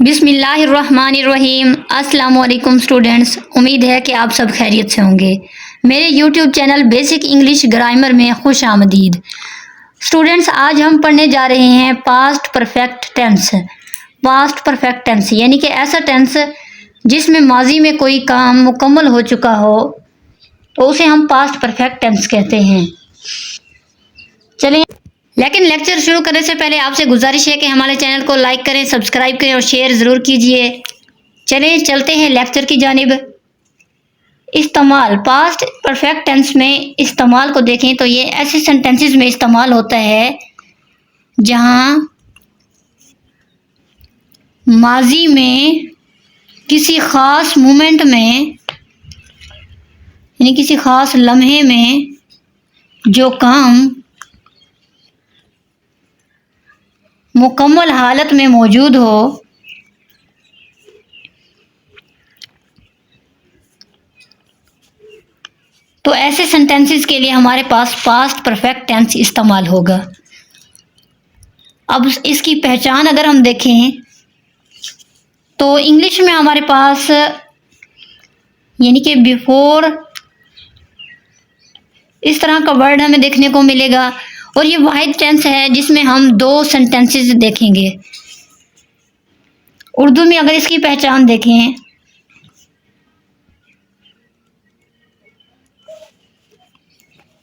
बिस्मिल्लाहिर्रहमानिर्रहीम। अस्सलाम वालेकुम स्टूडेंट्स, उम्मीद है कि आप सब खैरियत से होंगे। मेरे YouTube channel basic English grammar में खुश आमदीद। स्टूडेंट्स, आज हम पढ़ने जा रहे हैं past perfect tense. Past perfect tense यानी कि ऐसा टेंस जिसमें माजी में कोई काम मुकम्मल हो चुका हो तो उसे हम पास्ट परफेक्ट टेंस कहते हैं। चलें, लेकिन लेक्चर शुरू करने से पहले आपसे गुजारिश है कि हमारे चैनल को लाइक करें, सब्सक्राइब करें और शेयर ज़रूर कीजिए। चलें, चलते हैं लेक्चर की जानिब। इस्तेमाल, पास्ट परफेक्ट टेंस में इस्तेमाल को देखें तो ये ऐसे सेंटेंसेस में इस्तेमाल होता है जहाँ माजी में किसी ख़ास मोमेंट में यानी किसी ख़ास लम्हे में जो काम मुकम्मल हालत में मौजूद हो तो ऐसे सेंटेंसेस के लिए हमारे पास पास्ट परफेक्ट टेंस इस्तेमाल होगा। अब इसकी पहचान अगर हम देखें तो इंग्लिश में हमारे पास यानी कि बिफोर इस तरह का वर्ड हमें देखने को मिलेगा और ये वाहिद टेंस है जिसमें हम दो सेंटेंसेस देखेंगे। उर्दू में अगर इसकी पहचान देखें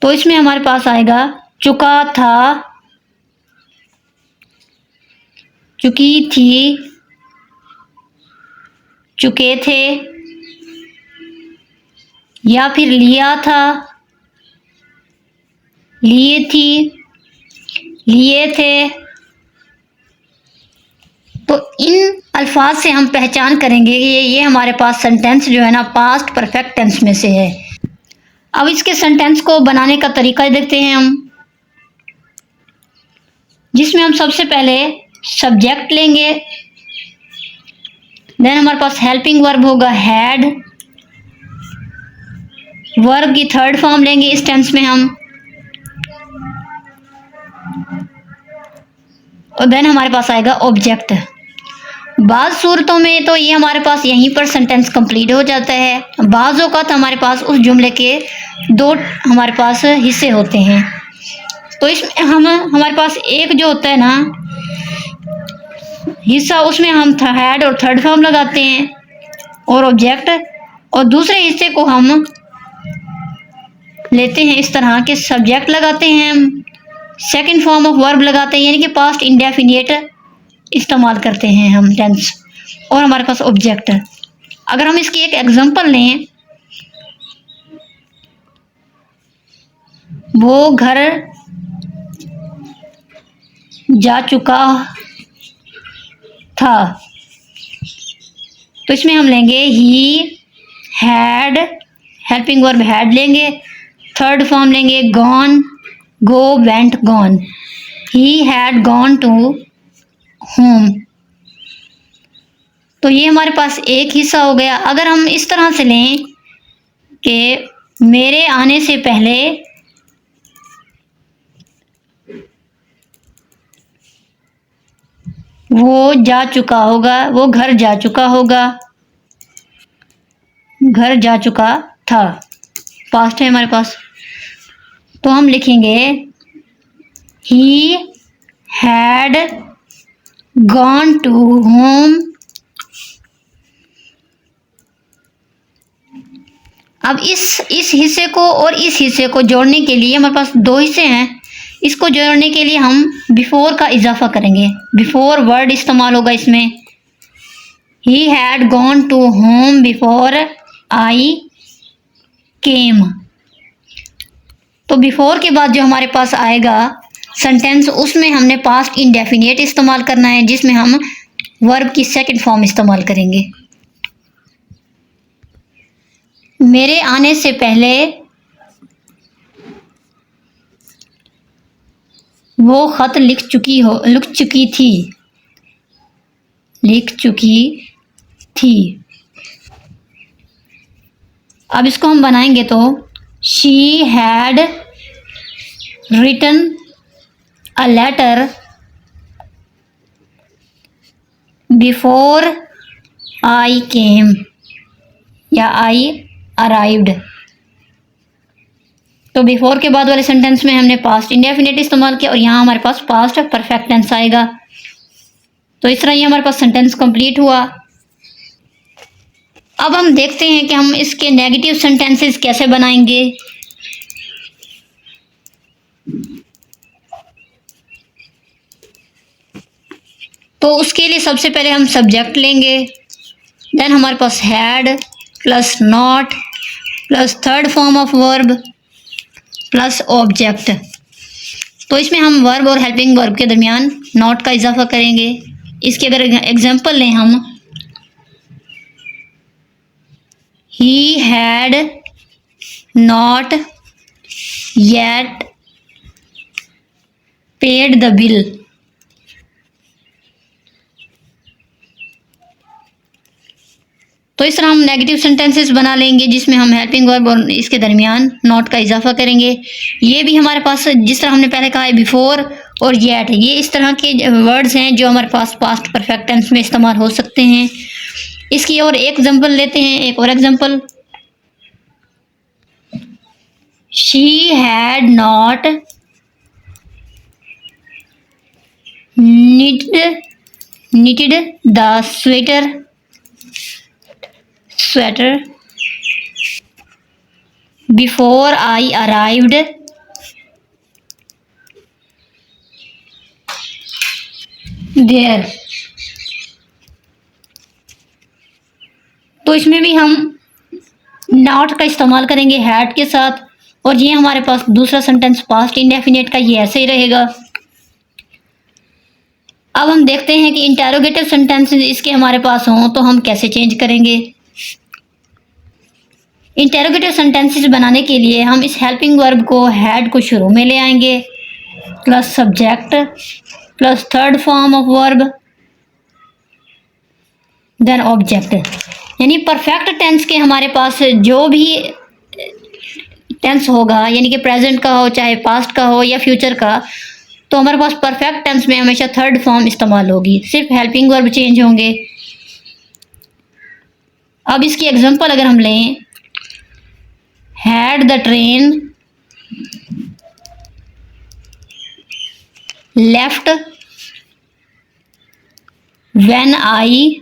तो इसमें हमारे पास आएगा चुका था, चुकी थी, चुके थे, या फिर लिया था, लिए थी, लिए थे। तो इन अल्फाज से हम पहचान करेंगे कि ये हमारे पास सेंटेंस जो है ना पास्ट परफेक्ट टेंस में से है। अब इसके सेंटेंस को बनाने का तरीका देखते हैं हम, जिसमें हम सबसे पहले सब्जेक्ट लेंगे, देन हमारे पास हेल्पिंग वर्ब होगा हैड, वर्ब की थर्ड फॉर्म लेंगे इस टेंस में हम, और देन हमारे पास आएगा ऑब्जेक्ट। बाज़ सूरतों में तो ये हमारे पास यहीं पर सेंटेंस कंप्लीट हो जाता है, बाज़ औक़ात हमारे पास उस जुमले के दो हमारे पास हिस्से होते हैं। तो इसमें हमारे पास एक जो होता है ना हिस्सा, उसमें हम हैड और थर्ड फॉर्म लगाते हैं और ऑब्जेक्ट, और दूसरे हिस्से को हम लेते हैं इस तरह के सब्जेक्ट लगाते हैं, हम सेकंड फॉर्म ऑफ वर्ब लगाते हैं यानी कि पास्ट इंडेफिनिट इस्तेमाल करते हैं हम टेंस, और हमारे पास ऑब्जेक्ट। अगर हम इसकी एक एग्जांपल लें, वो घर जा चुका था, तो इसमें हम लेंगे he had, helping verb had लेंगे, थर्ड फॉर्म लेंगे gone, go, went, gone. He had gone to home. तो ये हमारे पास एक हिस्सा हो गया। अगर हम इस तरह से लें कि मेरे आने से पहले वो जा चुका होगा, वो घर जा चुका होगा, घर जा चुका था, पास्ट है हमारे पास, तो हम लिखेंगे he had gone to home. अब इस हिस्से को और इस हिस्से को जोड़ने के लिए हमारे पास दो हिस्से हैं, इसको जोड़ने के लिए हम बिफोर का इजाफा करेंगे, बिफोर वर्ड इस्तेमाल होगा इसमें। He had gone to home before I came. तो बिफोर के बाद जो हमारे पास आएगा सेंटेंस, उसमें हमने पास्ट इंडेफिनिट इस्तेमाल करना है, जिसमें हम वर्ब की सेकंड फॉर्म इस्तेमाल करेंगे। मेरे आने से पहले वो खत लिख चुकी थी। अब इसको हम बनाएंगे तो she had written a letter before I came या आई अराइव्ड। तो बिफोर के बाद वाले सेंटेंस में हमने पास्ट इंडेफिनिट इस्तेमाल किया और यहाँ हमारे पास पास्ट परफेक्ट टेंस आएगा। तो इस तरह ये हमारे पास सेंटेंस कंप्लीट हुआ। अब हम देखते हैं कि हम इसके नेगेटिव सेंटेंसेस कैसे बनाएंगे। तो उसके लिए सबसे पहले हम सब्जेक्ट लेंगे, देन हमारे पास had plus not plus third form of verb plus object. तो इसमें हम वर्ब और हेल्पिंग वर्ब के दरमियान नॉट का इजाफा करेंगे। इसके अगर एग्जांपल लें हम, he had not yet paid the bill. तो इस तरह हम नेगेटिव सेंटेंसेस बना लेंगे जिसमें हम हेल्पिंग वर्ब और इसके दरमियान नॉट का इजाफा करेंगे। ये भी हमारे पास जिस तरह हमने पहले कहा है बिफोर और येट, ये इस तरह के वर्ड्स हैं जो हमारे पास पास्ट परफेक्ट टेंस में इस्तेमाल हो सकते हैं। इसकी और एक एग्जांपल लेते हैं, एक और example, she had not knitted the sweater before I arrived there। तो इसमें भी हम नॉट का इस्तेमाल करेंगे हैड के साथ और ये हमारे पास दूसरा सेंटेंस पास्ट इंडेफिनिट का ये ऐसे ही रहेगा। अब हम देखते हैं कि इंटेरोगेटिव सेंटेंस इसके हमारे पास हों तो हम कैसे चेंज करेंगे। इंटेरोगेटिव सेंटेंसेस बनाने के लिए हम इस हेल्पिंग वर्ब को हैड को शुरू में ले आएंगे plus subject plus third form of verb then object. यानी परफेक्ट टेंस के हमारे पास जो भी टेंस होगा, यानी कि प्रेजेंट का हो चाहे पास्ट का हो या फ्यूचर का, तो हमारे पास परफेक्ट टेंस में हमेशा थर्ड फॉर्म इस्तेमाल होगी, सिर्फ हेल्पिंग वर्ब चेंज होंगे। अब इसकी एग्जांपल अगर हम लें, had the train left when I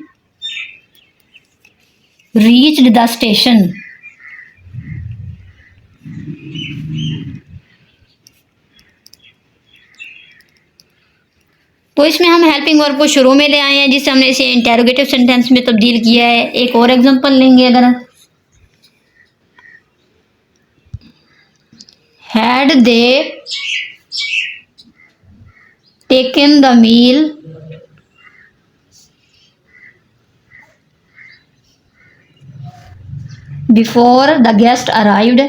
reached the station. तो इसमें हम हेल्पिंग वर्ब को शुरू में ले आए हैं जिससे हमने इसे इंटेरोगेटिव सेंटेंस में तब्दील किया है। एक और एग्जांपल लेंगे, अगर had they taken the meal before the guest arrived.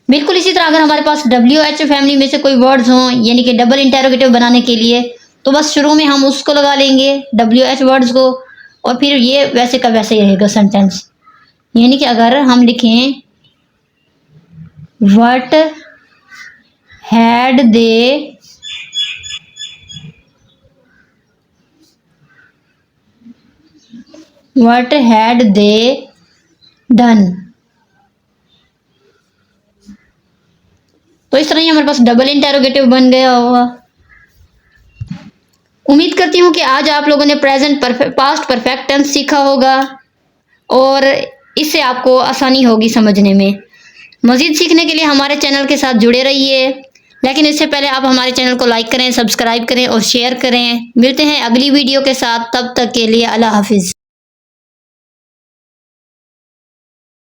बिल्कुल इसी तरह अगर हमारे पास WH फैमिली में से कोई वर्ड्स हों, यानी कि डबल इंटेरोगेटिव बनाने के लिए, तो बस शुरू में हम उसको लगा लेंगे WH वर्ड्स को और फिर ये वैसे का वैसे ही रहेगा सेंटेंस। यानी कि अगर हम लिखें व्हाट हैड दे डन, तो इस तरह ही हमारे पास डबल इंटेरोगेटिव बन गया होगा। उम्मीद करती हूँ कि आज आप लोगों ने प्रेजेंट पास्ट परफेक्ट टेंस सीखा होगा और इससे आपको आसानी होगी समझने में। मज़ीद सीखने के लिए हमारे चैनल के साथ जुड़े रहिए, लेकिन इससे पहले आप हमारे चैनल को लाइक करें, सब्सक्राइब करें और शेयर करें। मिलते हैं अगली वीडियो के साथ, तब तक के लिए अल्लाह हाफिज़।